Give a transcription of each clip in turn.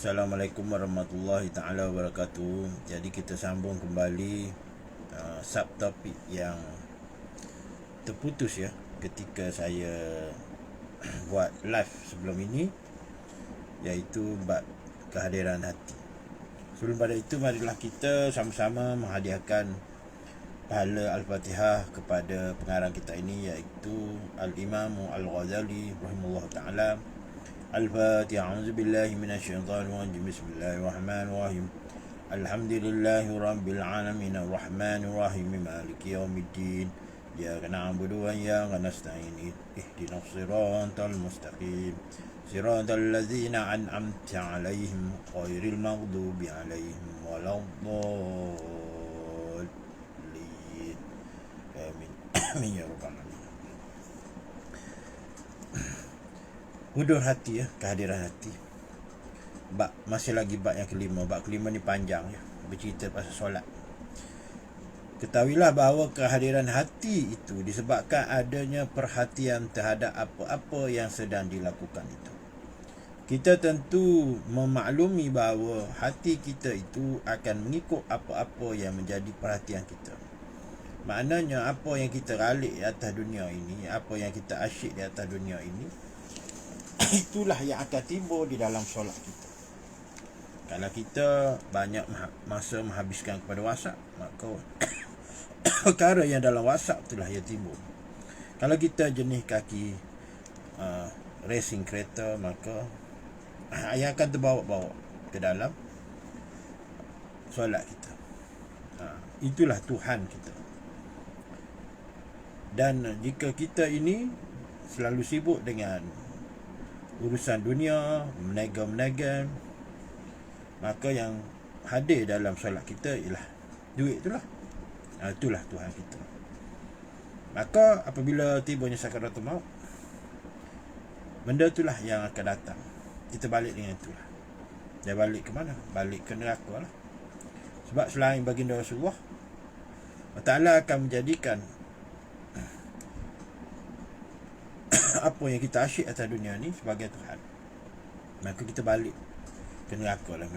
Assalamualaikum warahmatullahi ta'ala wabarakatuh. Jadi kita sambung kembali subtopik yang terputus ya ketika saya buat live sebelum ini, iaitu bab kehadiran hati. Sebelum pada itu, marilah kita sama-sama menghadiahkan pahala Al-Fatihah kepada pengarang kita ini, iaitu Al-Imam Al-Ghazali rahimahullah ta'ala. Al-Fatihah. A'udzubillahi minasyaitonirrajim. Bismillahirrahmanirrahim. Alhamdulillahi rabbil alamin arrahmanir rahim maliki yaumiddin. Iyyaka na'budu wa iyyaka nasta'in. Ihdinas siratal mustaqim. Siratal ladzina an'amta 'alaihim ghairil maghdubi 'alaihim waladdallin. Amin. Amin ya rabbal alamin. Hudur hati ya, kehadiran hati. Masih lagi bab yang kelima. Bab kelima ni panjang ya, bercerita pasal solat. Ketahuilah bahawa kehadiran hati itu disebabkan adanya perhatian terhadap apa-apa yang sedang dilakukan itu. Kita tentu memaklumi bahawa hati kita itu akan mengikut apa-apa yang menjadi perhatian kita. Maknanya apa yang kita ralik di atas dunia ini, apa yang kita asyik di atas dunia ini, itulah yang akan timbul di dalam solat kita. Kalau kita banyak masa menghabiskan kepada WhatsApp, maka perkara yang dalam WhatsApp itulah yang timbul. Kalau kita jenis kaki racing kereta, maka yang akan terbawa-bawa ke dalam solat kita. Itulah Tuhan kita. Dan jika kita ini selalu sibuk dengan urusan dunia, meniaga, maka yang hadir dalam solat kita ialah duit itulah. Itulah Tuhan kita. Maka apabila tibanya sakaratul maut, benda itulah yang akan datang. Kita balik dengan itulah. Dia balik ke mana? Balik ke neraka lah. Sebab selain baginda Rasulullah, Allah Ta'ala akan menjadikan apa yang kita asyik atas dunia ni sebagai Tuhan. Maka kita balik ke neraka lah.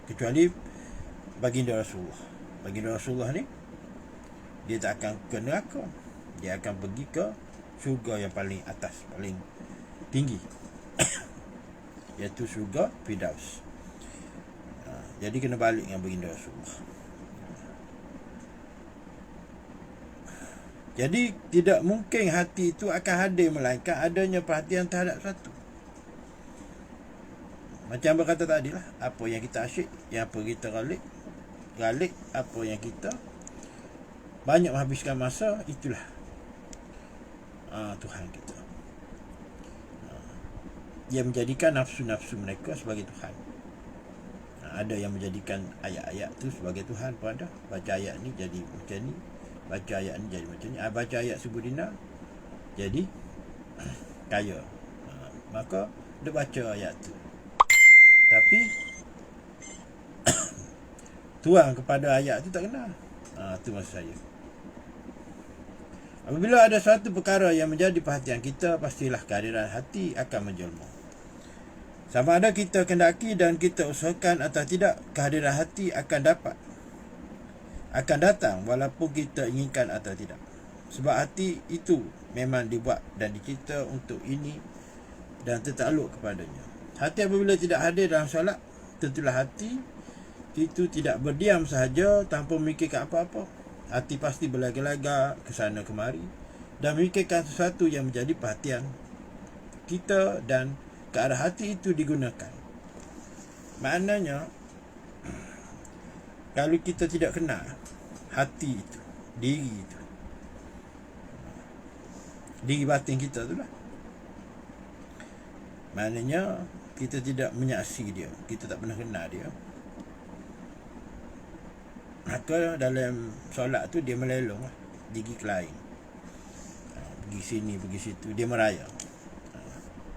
Kecuali baginda Rasulullah. Baginda Rasulullah ni, dia tak akan ke neraka. Dia akan pergi ke syurga yang paling atas, paling tinggi, iaitu syurga Firdaus. Jadi kena balik dengan baginda Rasulullah. Jadi tidak mungkin hati itu akan hadir melainkan adanya perhatian terhadap sesuatu. Macam berkata tadi lah, apa yang kita asyik, yang apa kita ralik, apa yang kita banyak menghabiskan masa, itulah Tuhan kita. Dia menjadikan nafsu-nafsu mereka sebagai Tuhan. Ada yang menjadikan ayat-ayat tu sebagai Tuhan pun ada. Baca ayat ni jadi macam ni, baca ayat ni jadi macam ni. Baca ayat seribu dinar jadi kaya. Maka dia baca ayat tu, tapi tuang kepada ayat tu tak kenal. Tu maksud saya. Apabila ada suatu perkara yang menjadi perhatian kita, pastilah kehadiran hati akan menjelma. Sama ada kita kendaki dan kita usahakan atau tidak, kehadiran hati akan datang walaupun kita inginkan atau tidak. Sebab hati itu memang dibuat dan dicipta untuk ini dan tertakluk kepadanya. Hati apabila tidak hadir dalam solat, tentulah hati itu tidak berdiam sahaja tanpa memikirkan apa-apa. Hati pasti berlaga-laga ke sana kemari dan memikirkan sesuatu yang menjadi perhatian kita, dan ke arah hati itu digunakan. Maknanya, kalau kita tidak kenal hati itu, diri batin kita itulah, maknanya kita tidak menyaksi dia, kita tak pernah kenal dia. Maka dalam solat tu dia melelong lah, pergi ke lain, pergi sini, pergi situ, dia merayap.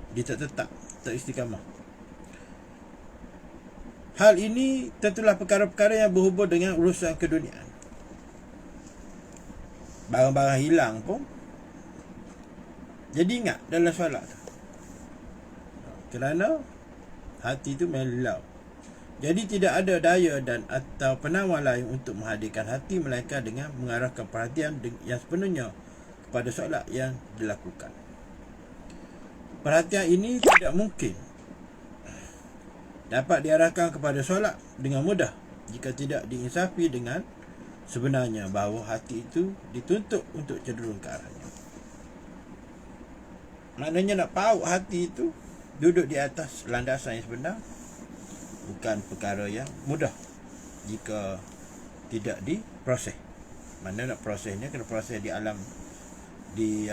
Dia tak tetap, tak istiqamah. Hal ini tentulah perkara-perkara yang berhubung dengan urusan keduniaan. Barang-barang hilang pun jadi ingat dalam solat tu, kerana hati tu melau Jadi tidak ada daya dan atau penawar lain untuk menghadirkan hati melainkan dengan mengarahkan perhatian yang sepenuhnya kepada solat yang dilakukan. Perhatian ini tidak mungkin dapat diarahkan kepada solat dengan mudah jika tidak diinsafi dengan sebenarnya bahawa hati itu dituntut untuk cenderung ke arahnya. Maknanya nak paut hati itu duduk di atas landasan yang sebenar bukan perkara yang mudah jika tidak diproses. Mana nak prosesnya kena proses di alam di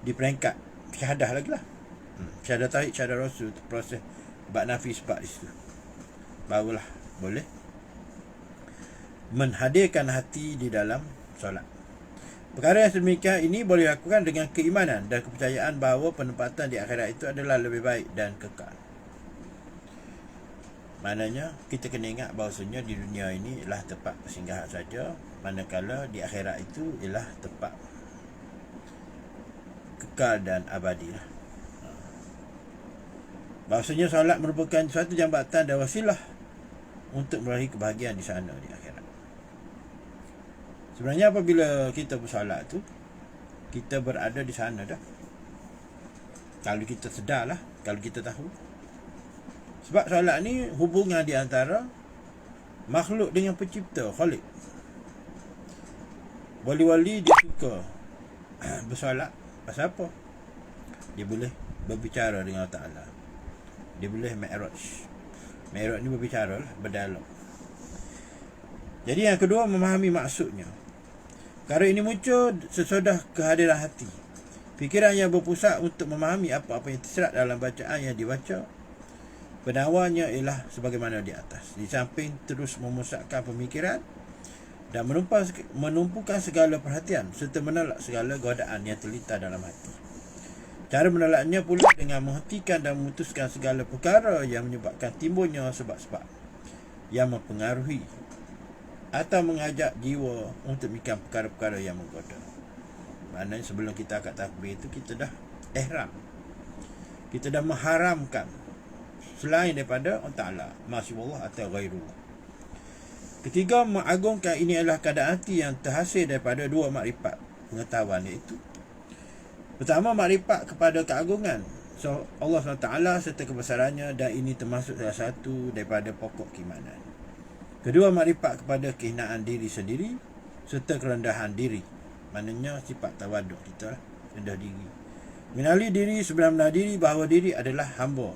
di peringkat syahadah lagi lah. Syahadah tauhid, syahadah rasul, proses bab nafi sebab di situ. Barulah boleh menghadirkan hati di dalam solat. Perkara yang sedemikian ini boleh dilakukan dengan keimanan dan kepercayaan bahawa penempatan di akhirat itu adalah lebih baik dan kekal. Maknanya kita kena ingat bahawasanya di dunia ini ialah tempat persinggahan saja, manakala di akhirat itu ialah tempat kekal dan abadi lah. Bahawasanya solat merupakan suatu jambatan dan wasilah untuk meraih kebahagiaan di sana di akhirat. Sebenarnya apabila kita bersolat tu, kita berada di sana dah. Kalau kita sedar lah, kalau kita tahu. Sebab solat ni hubungan di antara makhluk dengan pencipta, Khalik. Wali-wali dia suka bersolat. Pasal apa? Dia boleh berbicara dengan Allah Ta'ala. Dia boleh Mi'raj. Mi'raj ni berbicara lah, berdialog. Jadi yang kedua, memahami maksudnya. Perkara ini muncul sesudah kehadiran hati. Fikiran yang berpusat untuk memahami apa-apa yang tersirat dalam bacaan yang dibaca. Penawarnya ialah sebagaimana di atas. Di samping terus memusatkan pemikiran dan menumpukan segala perhatian serta menolak segala godaan yang terlintas dalam hati. Cara menolaknya pula dengan menghentikan dan memutuskan segala perkara yang menyebabkan timbulnya sebab-sebab yang mempengaruhi atau mengajak jiwa untuk memikirkan perkara-perkara yang menggoda. Maknanya sebelum kita akad takbir itu kita dah ihram. Kita dah mengharamkan selain daripada Allah Ta'ala, masyaallah atau ghairullah. Ketiga, mengagungkan ini adalah keadaan hati yang terhasil daripada dua makrifat pengetahuan, iaitu pertama, makrifat kepada keagungan Allah SWT serta kebesarannya, dan ini termasuk salah satu daripada pokok keimanan. Kedua, makrifat kepada kehinaan diri sendiri serta kerendahan diri. Maknanya sifat tawaduk kita lah, rendah diri. Mengenali diri sebenar-benar diri, bahawa diri adalah hamba.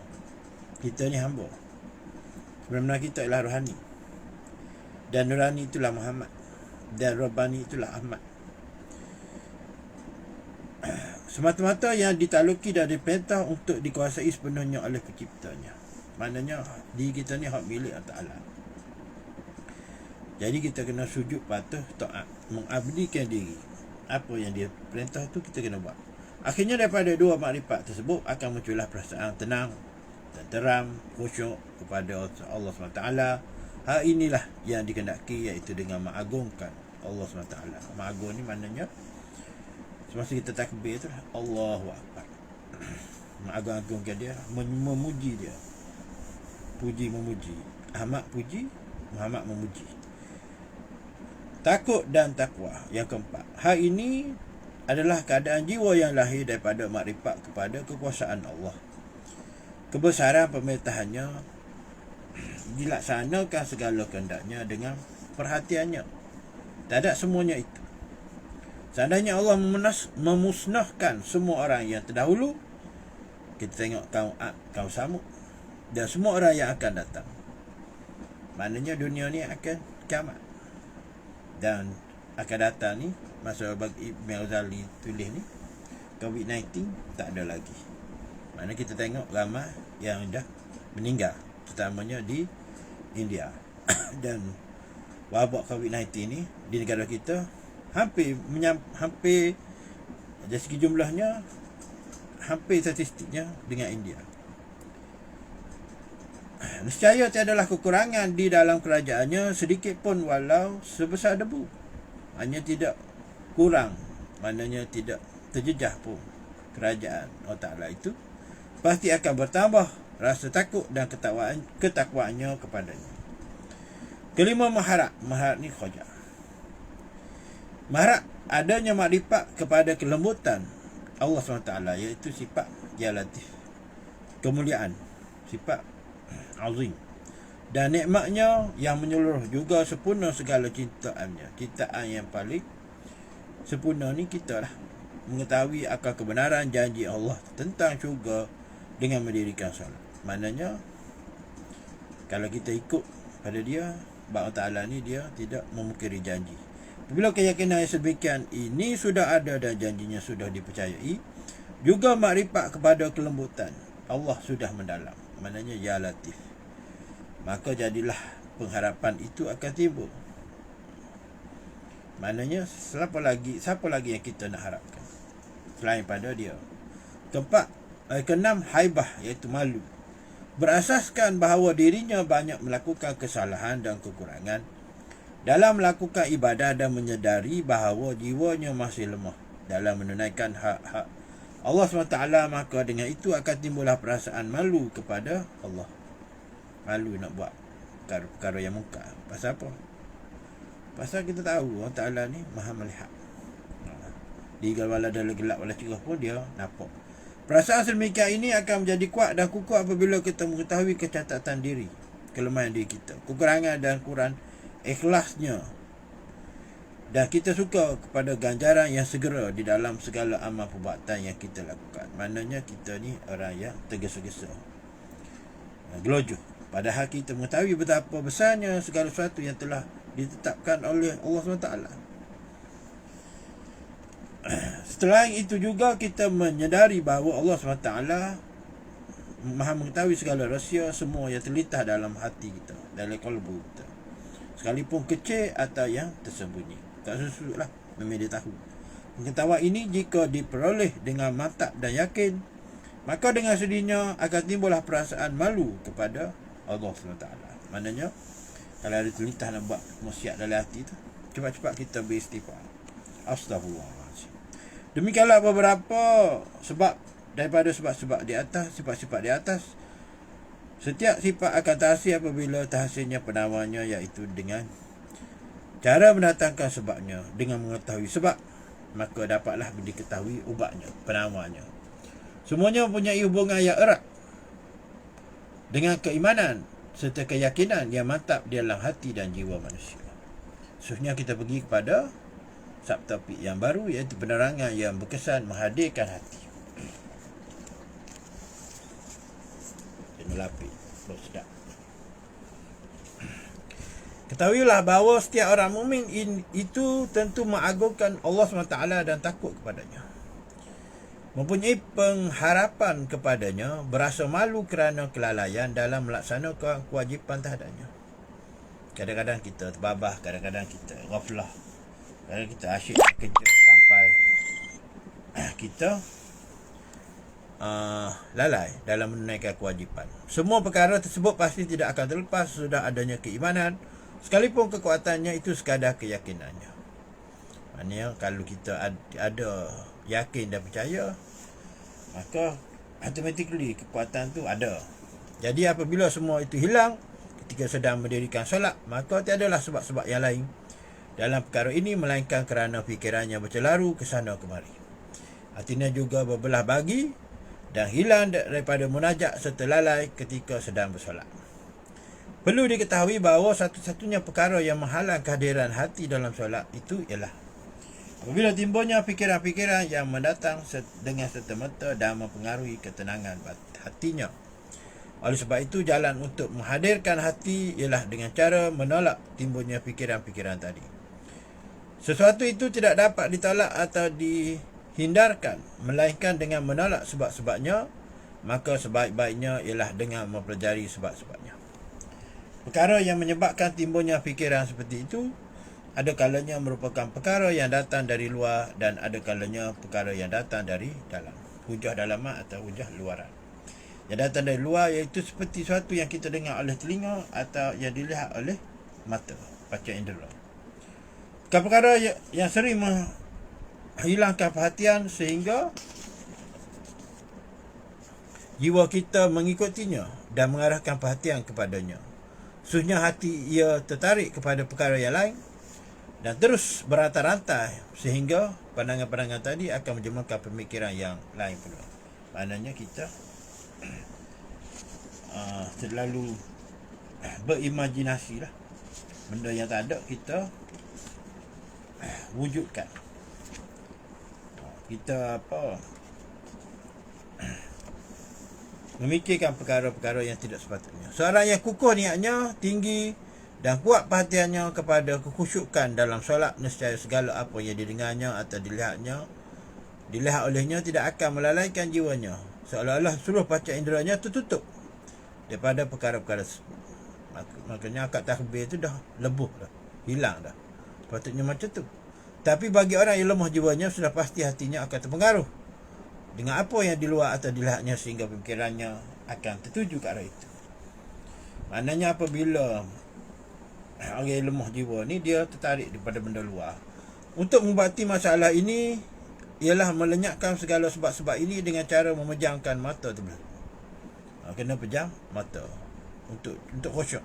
Kita ni hamba. Sebenarnya kita ialah rohani. Dan nurani itulah Muhammad. Dan Rabbani itulah Ahmad. Semata-mata yang ditaluki dan diperintah untuk dikuasai sepenuhnya oleh penciptanya. Maknanya diri kita ni hak milik Allah Ta'ala. Jadi kita kena sujud, patuh, taat, mengabdikan diri. Apa yang dia perintah tu kita kena buat. Akhirnya daripada dua makrifat tersebut akan muncullah perasaan tenang, tenteram, khusyuk kepada Allah SWT. Hal inilah yang dikehendaki, iaitu dengan mengagungkan Allah SWT. Mengagung ni maknanya semasa kita takbir tu Allahu Akbar. Mengagung-agungkan dia, memuji dia. Puji memuji. Ahmad puji, Muhammad memuji. Takut dan takwa. Yang keempat, hal ini adalah keadaan jiwa yang lahir daripada makrifat kepada kekuasaan Allah, kebesaran pemerintahannya, dilaksanakan segala kehendaknya dengan perhatiannya. Tak semuanya itu. Seandainya Allah memusnahkan semua orang yang terdahulu, kita tengok kaum Ad, kaum Samud dan semua orang yang akan datang. Maknanya dunia ni akan kiamat. Dan akan datang ni, masa bagi Ibn Ghazali tulis ni, COVID-19 tak ada lagi. Maknanya kita tengok ramai yang dah meninggal, terutamanya di India. Dan wabak COVID-19 ni di negara kita hampir dari segi jumlahnya hampir statistiknya dengan India. Nescaya tiadalah kekurangan di dalam kerajaannya sedikit pun walau sebesar debu. Hanya tidak kurang, maknanya tidak terjejah pun kerajaan Allah Ta'ala itu pasti akan bertambah rasa takut dan ketakwaannya kepadanya. Kelima, mengharap. Mengharap ni khaja. Mengharap adanya makrifat kepada kelembutan Allah SWT, iaitu sifat Ya Latif, kemuliaan, sifat azim, dan nikmatnya yang menyeluruh juga sempurna segala cintaannya. Cintaan yang paling sempurna ni kita lah, mengetahui akan kebenaran janji Allah tentang syurga dengan mendirikan solat. Maknanya kalau kita ikut pada dia, Allah Ta'ala ni dia tidak memungkiri janji. Bila keyakinan yang sedemikian ini sudah ada dan janjinya sudah dipercayai, juga makrifat kepada kelembutan Allah sudah mendalam, maknanya Ya Latif, maka jadilah pengharapan itu akan timbul. Maknanya siapa lagi yang kita nak harapkan selain pada dia. Keenam, haibah, iaitu malu. Berasaskan bahawa dirinya banyak melakukan kesalahan dan kekurangan dalam melakukan ibadah dan menyedari bahawa jiwanya masih lemah dalam menunaikan hak-hak Allah SWT, maka dengan itu akan timbullah perasaan malu kepada Allah. Malu nak buat perkara yang mungkar. Pasal apa? Pasal kita tahu Allah Ta'ala ni maha melihat. Di wala dalam gelap wala cerah pun dia nampak. Perasaan sedemikian ini akan menjadi kuat dan kukuh apabila kita mengetahui kecacatan diri, kelemahan diri kita, kekurangan dan kurang ikhlasnya, dan kita suka kepada ganjaran yang segera di dalam segala amal perbuatan yang kita lakukan. Maknanya kita ni orang yang tergesa-gesa, gelojoh, padahal kita mengetahui betapa besarnya segala sesuatu yang telah ditetapkan oleh Allah SWT. Setelah itu juga kita menyedari bahawa Allah SWT maha mengetahui segala rahsia semua yang terlintas dalam hati kita, dalam kalbu kita, sekalipun kecil atau yang tersembunyi. Tak sesuatu lah, memang dia tahu. Pengetahuan ini jika diperoleh dengan mantap dan yakin, maka dengan sendirinya akan timbullah perasaan malu kepada Allah SWT. Maknanya kalau ada terlintas nak buat maksiat dalam hati tu, cepat-cepat kita beristighfar. Astaghfirullah. Demikianlah beberapa sebab daripada sebab-sebab di atas, sifat-sifat di atas. Setiap sifat akan terhasil apabila terhasilnya penamarnya, iaitu dengan cara mendatangkan sebabnya. Dengan mengetahui sebab, maka dapatlah diketahui ubatnya, penamarnya. Semuanya mempunyai hubungan yang erat dengan keimanan serta keyakinan yang mantap di dalam hati dan jiwa manusia. Seterusnya kita pergi kepada subtopik yang baru, iaitu penerangan yang berkesan menghadirkan hati. Melapis, sedap. Ketahuilah bahawa setiap orang mukmin itu tentu mengagungkan Allah SWT dan takut kepadanya, mempunyai pengharapan kepadanya, berasa malu kerana kelalaian dalam melaksanakan kewajipan terhadapnya. Kadang-kadang kita terbabah, kadang-kadang kita ghaflah, kadang kita asyik kerja sampai kita lalai dalam menunaikan kewajipan. Semua perkara tersebut pasti tidak akan terlepas sudah adanya keimanan, sekalipun kekuatannya itu sekadar keyakinannya. Maknanya kalau kita ada yakin dan percaya, maka automatically kekuatan tu ada. Jadi apabila semua itu hilang ketika sedang mendirikan solat, maka tiadalah sebab-sebab yang lain dalam perkara ini melainkan kerana fikirannya bercelaru ke sana kemari. Hatinya juga berbelah bagi dan hilang daripada munajat serta lalai ketika sedang bersolat. Perlu diketahui bahawa satu-satunya perkara yang menghalang kehadiran hati dalam solat itu ialah apabila timbulnya fikiran-fikiran yang mendatang dengan serta-merta dan mempengaruhi ketenangan hatinya. Oleh sebab itu, jalan untuk menghadirkan hati ialah dengan cara menolak timbulnya fikiran-fikiran tadi. Sesuatu itu tidak dapat ditolak atau dihindarkan, melainkan dengan menolak sebab-sebabnya. Maka sebaik-baiknya ialah dengan mempelajari sebab-sebabnya. Perkara yang menyebabkan timbulnya fikiran seperti itu, ada kalanya merupakan perkara yang datang dari luar dan ada kalanya perkara yang datang dari dalam. Hujah dalaman atau hujah luaran. Yang datang dari luar iaitu seperti sesuatu yang kita dengar oleh telinga atau yang dilihat oleh mata, panca indera. Perkara yang sering menghilangkan perhatian sehingga jiwa kita mengikutinya dan mengarahkan perhatian kepadanya. Susnya hati ia tertarik kepada perkara yang lain dan terus berantai-rantai sehingga pandangan-pandangan tadi akan menjemakan pemikiran yang lain pula. Maknanya kita terlalu berimajinasi lah. Benda yang tak ada kita wujudkan. Kita memikirkan perkara-perkara yang tidak sepatutnya. Seorang yang kukuh niatnya, tinggi dan kuat perhatiannya kepada kekhusyukan dalam solat, nescaya segala apa yang didengarnya atau dilihat olehnya tidak akan melalaikan jiwanya, seolah-olah seluruh panca inderanya tertutup daripada perkara-perkara tersebut. Makanya akad takbir itu dah lebuh dah, hilang dah. Patutnya macam tu. Tapi bagi orang yang lemah jiwanya, sudah pasti hatinya akan terpengaruh dengan apa yang di luar atau dilihatnya, sehingga pemikirannya akan tertuju ke arah itu. Maknanya apabila orang yang lemah jiwa ni, dia tertarik daripada benda luar. Untuk mengubati masalah ini ialah melenyapkan segala sebab-sebab ini dengan cara memejamkan mata tu. Kena pejam mata untuk khusyuk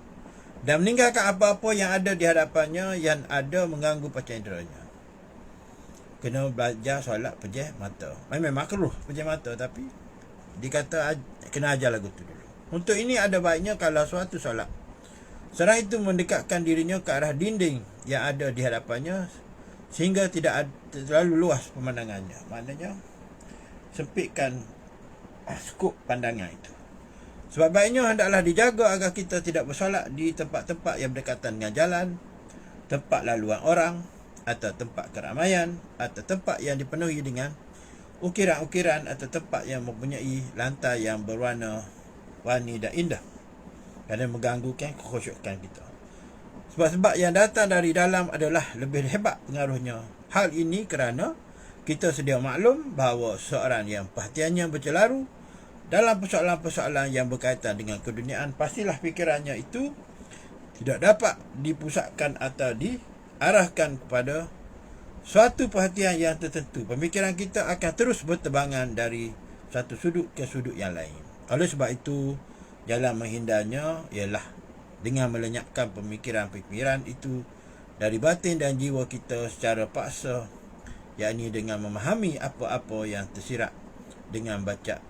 dan meninggalkan apa-apa yang ada di hadapannya yang ada mengganggu panca inderanya. Kena belajar solat pejam mata. Memang makruh pejam mata, tapi dikata kena ajar lagu tu dulu. Untuk ini ada baiknya kalau suatu solat, seorang itu mendekatkan dirinya ke arah dinding yang ada di hadapannya sehingga tidak terlalu luas pemandangannya. Maknanya sempitkan skop pandangan itu. Sebab baiknya hendaklah dijaga agar kita tidak bersolat di tempat-tempat yang berdekatan dengan jalan, tempat laluan orang, atau tempat keramaian, atau tempat yang dipenuhi dengan ukiran-ukiran, atau tempat yang mempunyai lantai yang berwarna-warni dan indah, kerana mengganggukan kekhusyukan kita. Sebab-sebab yang datang dari dalam adalah lebih hebat pengaruhnya. Hal ini kerana kita sedia maklum bahawa seorang yang perhatiannya bercelaru dalam persoalan-persoalan yang berkaitan dengan keduniaan, pastilah fikirannya itu tidak dapat dipusatkan atau diarahkan kepada suatu perhatian yang tertentu. Pemikiran kita akan terus berterbangan dari satu sudut ke sudut yang lain. Oleh sebab itu, jalan menghindarnya ialah dengan melenyapkan pemikiran-pemikiran itu dari batin dan jiwa kita secara paksa, yakni dengan memahami apa-apa yang tersirat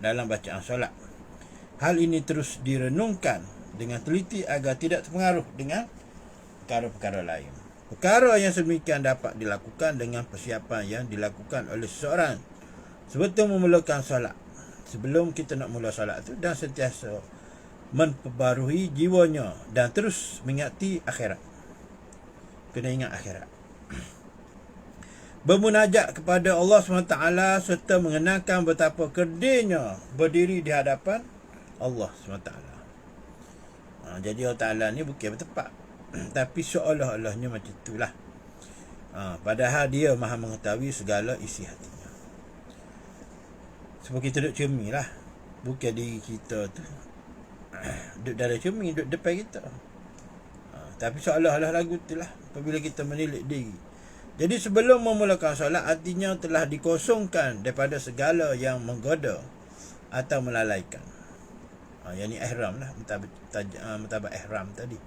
dalam bacaan solat. Hal ini terus direnungkan dengan teliti agar tidak terpengaruh dengan perkara-perkara lain. Perkara yang sedemikian dapat dilakukan dengan persiapan yang dilakukan oleh seseorang sebelum memulakan solat. Sebelum kita nak mula solat tu, dan sentiasa memperbarui jiwanya dan terus mengingati akhirat. Kena ingat akhirat. Bermunajat kepada Allah SWT serta mengenangkan betapa kerdilnya berdiri di hadapan Allah SWT. Jadi Allah Ta'ala ni bukan bertepat, tapi seolah-olahnya macam itulah. Padahal dia maha mengetahui segala isi hatinya. Sebab kita duduk cermin lah, bukan diri kita tu duduk dalam cermin, duduk depan kita. Tapi seolah-olah lagu tu lah apabila kita menilik diri. Jadi sebelum memulakan solat, artinya telah dikosongkan daripada segala yang menggoda atau melalaikan. Yang ni ihram lah, mentabak ihram tadi.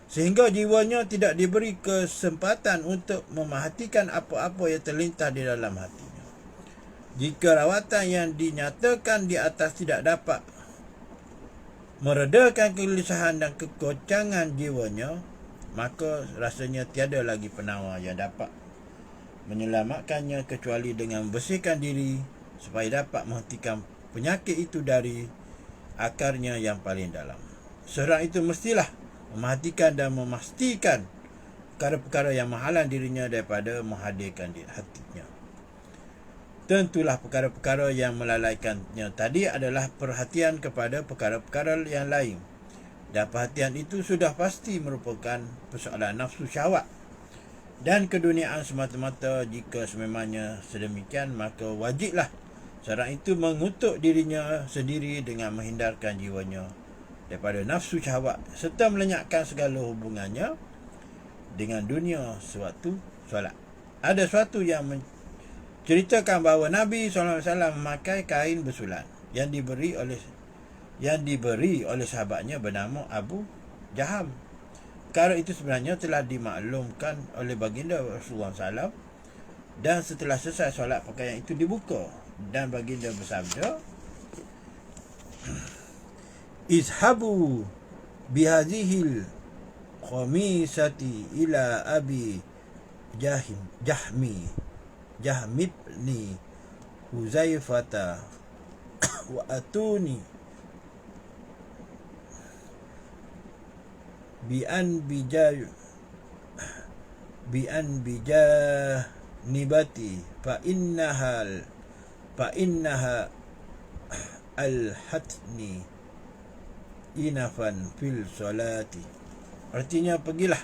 Sehingga jiwanya tidak diberi kesempatan untuk memerhatikan apa-apa yang terlintas di dalam hatinya. Jika rawatan yang dinyatakan di atas tidak dapat meredakan kegelisahan dan kekocangan jiwanya, maka rasanya tiada lagi penawar yang dapat menyelamatkannya kecuali dengan membersihkan diri supaya dapat menghentikan penyakit itu dari akarnya yang paling dalam. Seorang itu mestilah memperhatikan dan memastikan perkara-perkara yang menghalang dirinya daripada menghadirkan di hatinya. Tentulah perkara-perkara yang melalaikannya tadi adalah perhatian kepada perkara-perkara yang lain. Dan perhatian itu sudah pasti merupakan persoalan nafsu syahwat dan keduniaan semata-mata. Jika sememangnya sedemikian, maka wajiblah seorang itu mengutuk dirinya sendiri dengan menghindarkan jiwanya daripada nafsu syahwat serta melenyapkan segala hubungannya dengan dunia sewaktu solat. Ada suatu yang menceritakan bahawa Nabi SAW memakai kain bersulat yang diberi oleh yang diberi oleh sahabatnya bernama Abu Jaham. Perkara itu sebenarnya telah dimaklumkan oleh baginda Rasulullah SAW, dan setelah selesai solat pakaian itu dibuka, dan baginda bersabda, izhabu bihadhil khamisati ila abi jahmibni Huzaifata wa atuni bi an bijanibati fa innaha alhatni inafan fil salati. Artinya, pergilah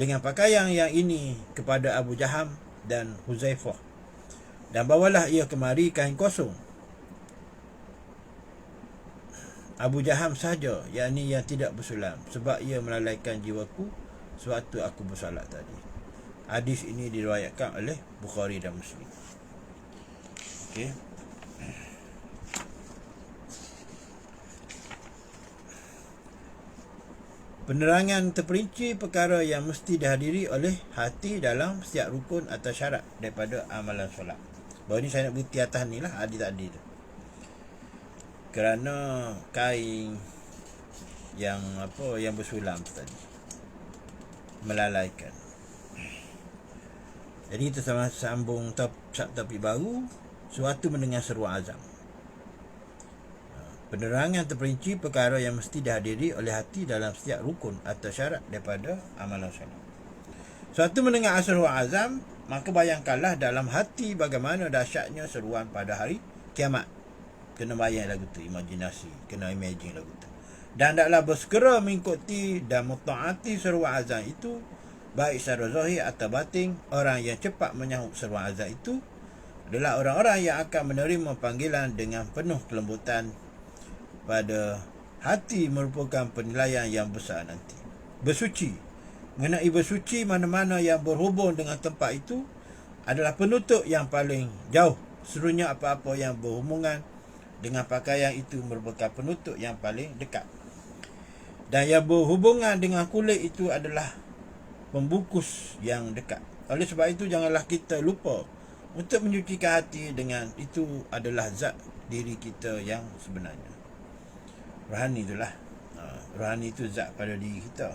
dengan pakaian yang ini kepada Abu Jaham dan Huzaifah, dan bawalah ia kemari kain kosong. Abu Jaham sahaja, yakni yang tidak bersulam, sebab ia melalaikan jiwaku sewaktu aku bersolat tadi. Hadis ini diriwayatkan oleh Bukhari dan Muslim. Okey. Penerangan terperinci perkara yang mesti dihadiri oleh hati dalam setiap rukun atau syarat daripada amalan solat. Bahawa ni saya nak bukti atas ni lah, hadis tadi tu. Kerana kain yang bersulam tadi melalaikan. Jadi kita sambung topik baru, suatu mendengar seruan azam. Penerangan terperinci perkara yang mesti dihadiri oleh hati dalam setiap rukun atau syarat daripada amalan solat. Suatu mendengar seruan azam, maka bayangkanlah dalam hati bagaimana dahsyatnya seruan pada hari kiamat. Kena bayang lagu tu, imajinasi, kena imagine lagu tu. Dan hendaklah bersegera mengikuti dan mentaati seruan azan itu, baik secara zahir atau batin. Orang yang cepat menyahut seruan azan itu adalah orang-orang yang akan menerima panggilan dengan penuh kelembutan. Pada hati merupakan penilaian yang besar nanti. Bersuci. Mengenai bersuci, mana-mana yang berhubung dengan tempat itu adalah penutup yang paling jauh. Seluruhnya apa-apa yang berhubungan dengan pakaian itu merupakan penutup yang paling dekat. Dan yang berhubungan dengan kulit itu adalah pembungkus yang dekat. Oleh sebab itu, janganlah kita lupa untuk menyucikan hati dengan itu adalah zat diri kita yang sebenarnya. Rohani itulah. Rohani itu zat pada diri kita.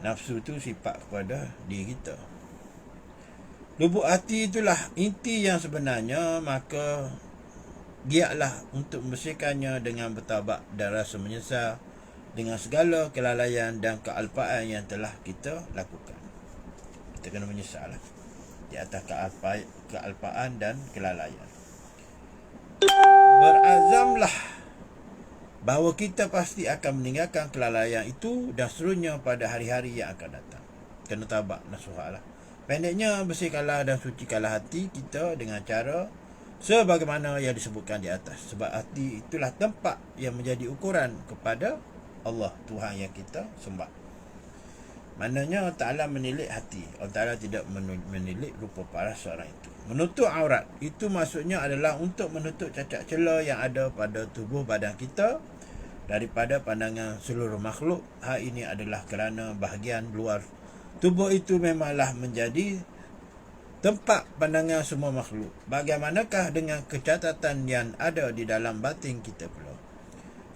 Nafsu itu sifat kepada diri kita. Lubuk hati itulah inti yang sebenarnya, maka giatlah untuk membersihkannya dengan bertaubat dan rasa menyesal dengan segala kelalaian dan kealpaan yang telah kita lakukan. Kita kena menyesal lah di atas kealpaan dan kelalaian. Berazamlah bahawa kita pasti akan meninggalkan kelalaian itu dan seterusnya pada hari-hari yang akan datang. Kena taubat nasuhah lah. Pendeknya, bersihkanlah dan sucikanlah hati kita dengan cara sebagaimana yang disebutkan di atas. Sebab hati itulah tempat yang menjadi ukuran kepada Allah, Tuhan yang kita sembah. Maknanya Allah Ta'ala menilik hati. Allah Ta'ala tidak menilik rupa paras seorang itu. Menutup aurat, itu maksudnya adalah untuk menutup cacat celah yang ada pada tubuh badan kita daripada pandangan seluruh makhluk. Hal ini adalah kerana bahagian luar tubuh itu memanglah menjadi tempat pandangan semua makhluk. Bagaimanakah dengan kecacatan yang ada di dalam batin kita pula?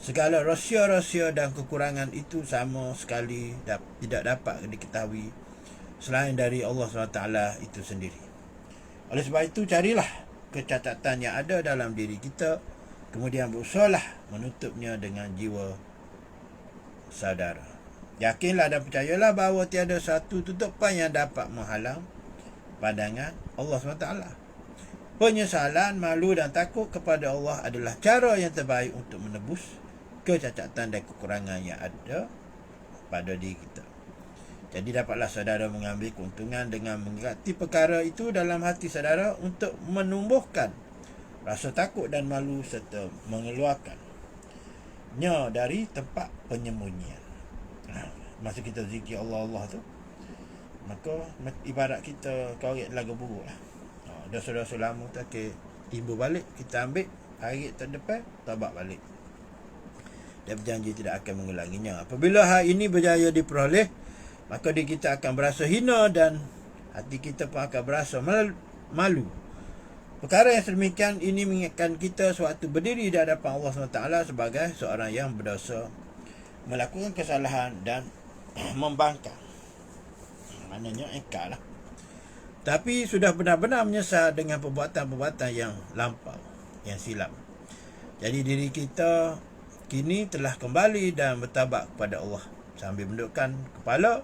Segala rahsia-rahsia dan kekurangan itu sama sekali tidak dapat diketahui selain dari Allah SWT itu sendiri. Oleh sebab itu, carilah kecacatan yang ada dalam diri kita, kemudian berusahalah menutupnya dengan jiwa saudara. Yakinlah dan percayalah bahawa tiada satu tutupan yang dapat menghalang pandangan Allah SWT. Penyesalan, malu dan takut kepada Allah adalah cara yang terbaik untuk menebus kecacatan dan kekurangan yang ada pada diri kita. Jadi dapatlah saudara mengambil keuntungan dengan mengerti perkara itu dalam hati saudara untuk menumbuhkan rasa takut dan malu serta mengeluarkannya dari tempat penyembunyian. Masa kita zikir Allah tu, maka ibarat kita korek lagu buruk lah. Dosa-dosa lama tu timbul balik, kita ambil, hari terdepan taubat balik. Dia berjanji tidak akan mengulanginya. Apabila hal ini berjaya diperoleh, maka diri kita akan berasa hina dan hati kita pun akan berasa malu. Perkara yang sedemikian ini mengingatkan kita sewaktu berdiri di hadapan Allah SWT sebagai seorang yang berdosa, melakukan kesalahan dan membangkang. Maknanya engkar lah. Tapi sudah benar-benar menyesal dengan perbuatan-perbuatan yang lampau, yang silap. Jadi diri kita kini telah kembali dan bertaubat kepada Allah sambil menundukkan kepala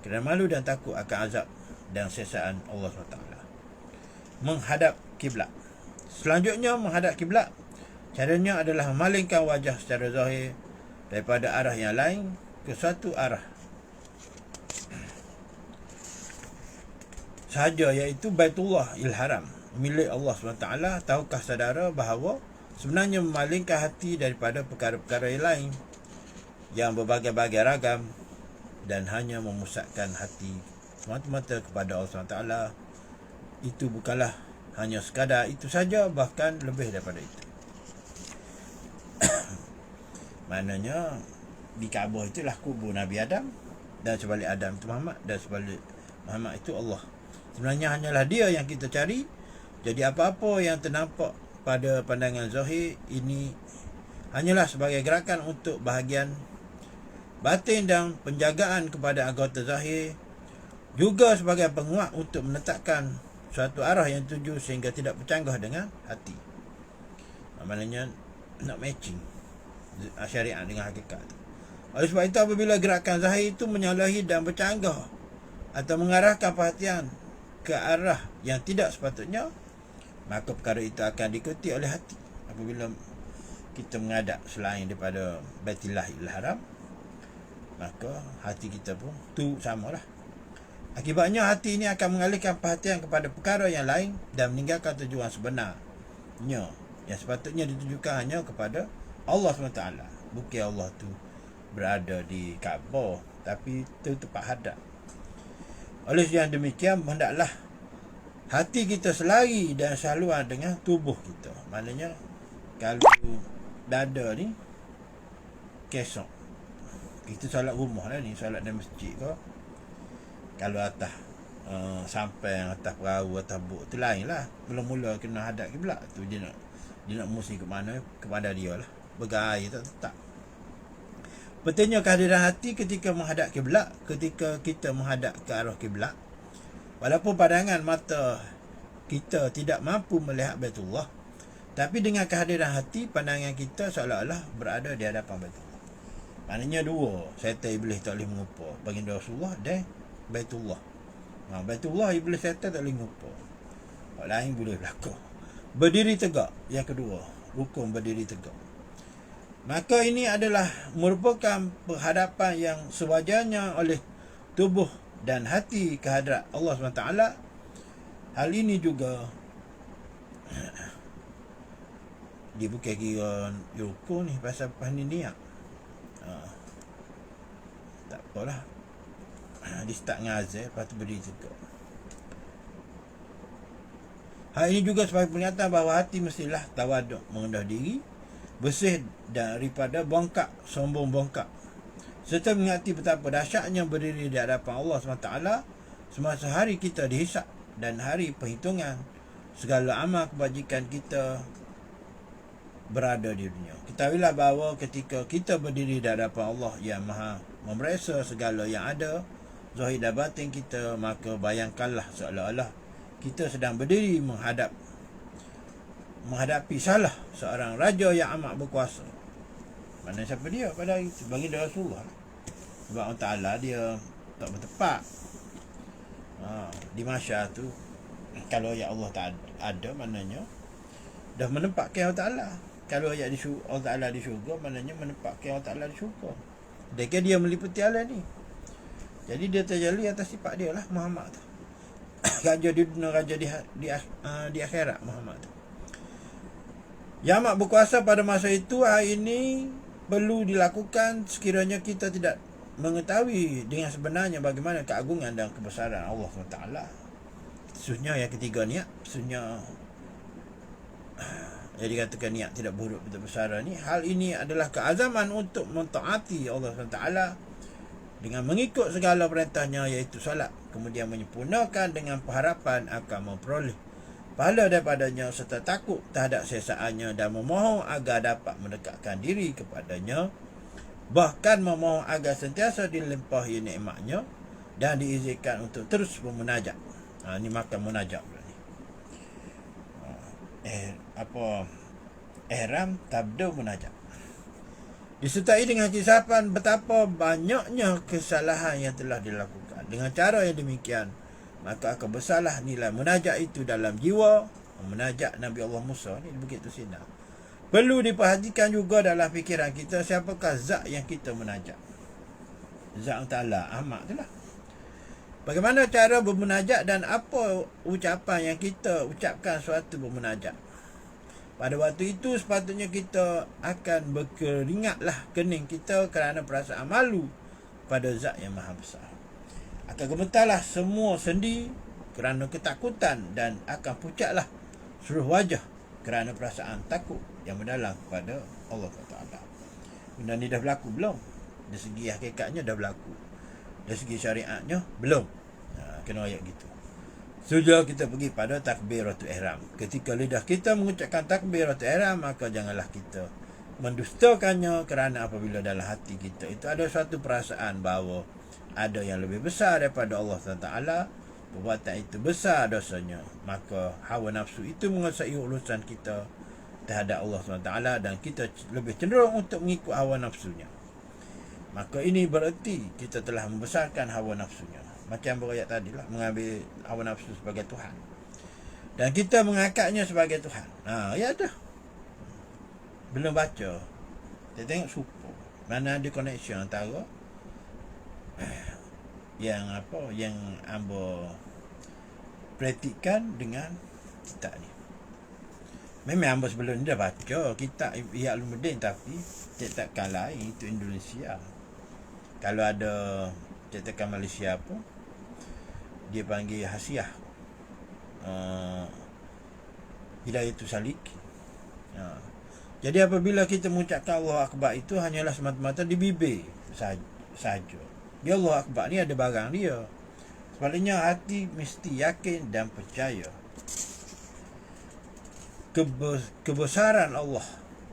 kerana malu dan takut akan azab dan siksaan Allah SWT. Menghadap kiblat. Selanjutnya menghadap kiblat, caranya adalah memalingkan wajah secara zahir daripada arah yang lain ke suatu arah sahaja, iaitu Baitullah Haram, milik Allah SWT. Tahukah saudara bahawa sebenarnya memalingkan hati daripada perkara-perkara yang lain yang berbagai-bagai ragam dan hanya memusatkan hati semata-mata kepada Allah SWT, itu bukanlah hanya sekadar itu saja, bahkan lebih daripada itu. Maknanya di Kaabah itulah kubur Nabi Adam, dan sebalik Adam itu Muhammad, dan sebalik Muhammad itu Allah. Sebenarnya hanyalah dia yang kita cari. Jadi apa-apa yang ternampak pada pandangan zahir ini hanyalah sebagai gerakan untuk bahagian batin dan penjagaan kepada anggota zahir, juga sebagai penguat untuk menetapkan suatu arah yang tuju sehingga tidak bercanggah dengan hati. Maknanya nak matching syariat dengan hakikat. Oleh sebab itu, apabila gerakan zahir itu menyalahi dan bercanggah atau mengarahkan perhatian ke arah yang tidak sepatutnya, maka perkara itu akan diikuti oleh hati. Apabila kita menghadap selain daripada Baitullahil Haram, maka hati kita pun tu samalah. Akibatnya hati ini akan mengalihkan perhatian kepada perkara yang lain dan meninggalkan tujuan sebenarnya yang sepatutnya ditujukan hanya kepada Allah SWT. Bukan Allah tu berada di Kaabah, tapi itu tempat hadap. Oleh yang demikian, hendaklah hati kita selari dan sehaluan dengan tubuh kita. Maknanya kalau dada ni kesok, kita solat rumah lah ni, solat dalam masjid ke, kalau atas sampai atas perahu, atas bot tu lain lah. Mula-mula kena hadap kiblat tu, dia nak musim ke mana, kepada dia lah. Bergaya tak tetap. Pentingnya kehadiran hati ketika menghadap kiblat. Ketika kita menghadap ke arah kiblat, walaupun pandangan mata kita tidak mampu melihat Baitullah, tapi dengan kehadiran hati, pandangan kita seolah-olah berada di hadapan Baitullah. Maknanya dua, syaitan iblis tak boleh mengupa baginda Rasulullah dan Baitullah. Baitullah iblis syaitan tak boleh mengupa. Orang lain boleh berlaku. Berdiri tegak, yang kedua, rukun berdiri tegak. Maka ini adalah merupakan penghadapan yang sewajarnya oleh tubuh dan hati kehadrat Allah SWT. Hal ini juga dia bukan kira rukun ni, pasal ni niat. Tak apalah, dia start ngazir, lepas tu berdiri tegak. Hal ini juga sebagai peringatan bahawa hati mestilah tawaduk, merendah diri, bersih daripada bongkak, sombong bongkak, serta mengingati betapa dahsyatnya berdiri di hadapan Allah SWT semasa hari kita dihisap dan hari perhitungan segala amal kebajikan kita berada di dunia. Ketahuilah bahawa ketika kita berdiri di hadapan Allah yang Maha memeriksa segala yang ada, zahir dan batin kita, maka bayangkanlah seolah-olah kita sedang berdiri menghadapi salah seorang raja yang amat berkuasa. Mana siapa dia pada hari itu? Baginda Rasulullah. Sebab Allah Ta'ala dia tak bertepat. Di masyarakat tu, kalau ayat Allah tak ada, maknanya dah menempatkan Allah Ta'ala. Kalau ayat Allah Ta'ala di syurga, maknanya menempatkan Allah Ta'ala di syurga. Dan dia meliputi alam ni. Jadi dia terjali atas sifat dia lah, Muhammad tu. Raja di dunia, raja di akhirat, Muhammad tu. Yang amat berkuasa pada masa itu. Hari ini perlu dilakukan sekiranya kita tidak mengetahui dengan sebenarnya bagaimana keagungan dan kebesaran Allah SWT. Khususnya yang ketiga ni, khususnya Jadi katakan niat tidak buruk betul bersara ni, hal ini adalah keazaman untuk mentaati Allah SWT dengan mengikut segala perintahnya, iaitu salat, kemudian menyempurnakan dengan pengharapan akan memperoleh pahala daripadanya serta takut terhadap sesaannya dan memohon agar dapat mendekatkan diri kepadanya, bahkan memohon agar sentiasa dilimpahi nikmatnya dan diizinkan untuk terus memunajat. Ini makan munajat ni. Ihram tabda munajat. Disertai dengan kisapan betapa banyaknya kesalahan yang telah dilakukan. Dengan cara yang demikian, maka akan besarlah nilai munajat itu dalam jiwa. Munajat Nabi Allah Musa ni begitu sinar. Perlu diperhatikan juga dalam fikiran kita, siapakah zat yang kita munajat. Zat Ta'ala, Ahmad tu lah. Bagaimana cara bermunajat dan apa ucapan yang kita ucapkan suatu bermunajat. Pada waktu itu sepatutnya kita akan berkeringatlah kening kita kerana perasaan malu pada zat yang maha besar. Akan gemetarlah semua sendi kerana ketakutan dan akan pucatlah seluruh wajah kerana perasaan takut yang mendalam kepada Allah Taala. Benda ni dah berlaku belum? Dari segi hakikatnya dah berlaku. Dari segi syariatnya belum. Kena ayat gitu. Sudah kita pergi pada takbiratul ihram. Ketika lidah kita mengucapkan takbiratul ihram, maka janganlah kita mendustakannya, kerana apabila dalam hati kita itu ada suatu perasaan bahawa ada yang lebih besar daripada Allah SWT, perbuatan itu besar dosanya, maka hawa nafsu itu menguasai urusan kita terhadap Allah SWT dan kita lebih cenderung untuk mengikut hawa nafsunya. Maka ini bererti kita telah membesarkan hawa nafsunya. Macam berayat tadi lah, mengambil hawa nafsu sebagai Tuhan dan kita mengangkatnya sebagai Tuhan. Ya dah. Belum baca, kita tengok super mana ada connection antara yang ambo praktikkan dengan kitab ni. Memang ambo sebelum ni dah baca kitab Ihya Ulumuddin, tapi cetakan lain itu Indonesia. Kalau ada cetakan Malaysia pun dia panggil Hasiah Hidayatul Salik. Jadi apabila kita mengucapkan Allah Akbar itu hanyalah semata-mata di bibir saja. Dia Allah Akbar ni ada barang dia. Sebaliknya hati mesti yakin dan percaya kebesaran Allah.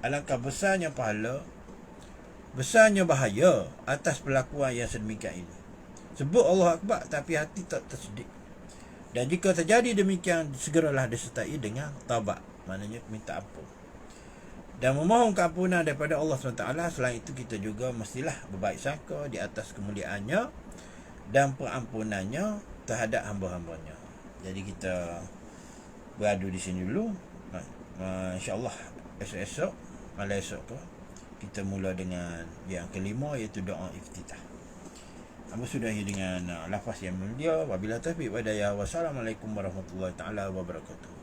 Alangkah besarnya pahala, besarnya bahaya atas perlakuan yang sedemikian ini. Sebut Allah Akbar tapi hati tak tersedik. Dan jika terjadi demikian, segeralah disertai dengan taubat, maknanya minta ampun dan memohon keampunan daripada Allah SWT. Selain itu kita juga mestilah berbaik sangka di atas kemuliaannya dan pengampunannya terhadap hamba-hambanya. Jadi kita beradu di sini dulu. InsyaAllah esok-esok, malam esok kita mula dengan yang kelima, iaitu doa iftitah. Amba sudahi dengan lafaz yang mulia. Wabillahi taufiq wal hidayah. Wassalamualaikum warahmatullahi taala wabarakatuh.